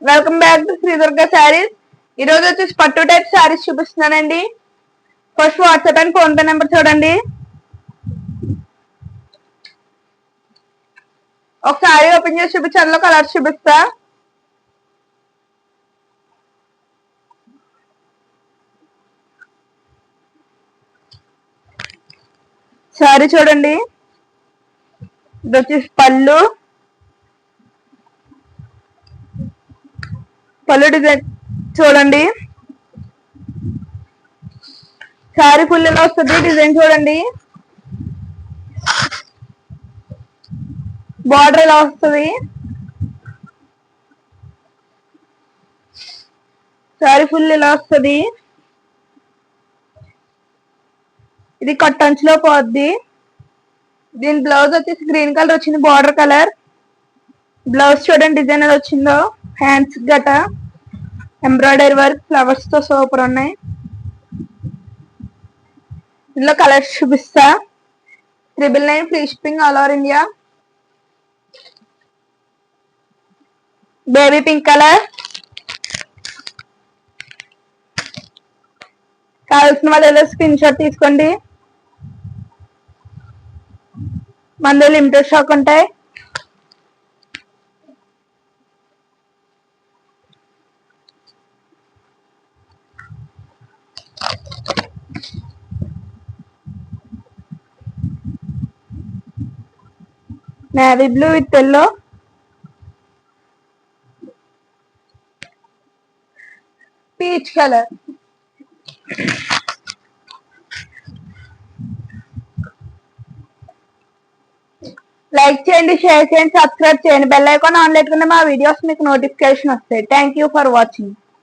Welcome back to Sri Durga Saris. ఈ రోజు వచ్చేసి పట్టు టైప్ శారీస్ చూపిస్తున్నానండి. First WhatsApp and PhonePe number చూడండి. ఒక శారీ ఓపెన్ చేసి చూపించి అందులో కలర్స్ చూపిస్తా. శారీ చూడండి, ఇది వచ్చేసి పళ్ళు డిజైన్ చూడండి. శారీ ఫుల్ ఎలా వస్తుంది, డిజైన్ చూడండి. బార్డర్ ఎలా వస్తుంది, శారీ ఫుల్ ఎలా వస్తుంది. ఇది కట్ అంచులో పోద్ది. దీని బ్లౌజ్ వచ్చేసి గ్రీన్ కలర్ వచ్చింది, బార్డర్ కలర్. బ్లౌజ్ చూడండి డిజైన్ ఎలా వచ్చిందో. హ్యాండ్స్ గట ఎంబ్రాయిడరీ వర్క్, ఫ్లవర్స్ తో సూపర్ ఉన్నాయి. ఇందులో కలర్స్ చూపిస్తా. 999 free shipping all over India. Baby pink colour. కావాల్సిన వాళ్ళు స్క్రీన్ షాట్ తీసుకోండి. మన లిమిటెడ్ స్టాక్ ఉంటాయి. Navy blue with yellow, peach colour. Like చేయండి, షేర్ చేయండి, సబ్స్క్రైబ్ చేయండి. బెల్ ఐకాన్ ఆన్ పెట్టుకుంటే మా వీడియోస్ మీకు నోటిఫికేషన్ వస్తాయి. Thank you for watching.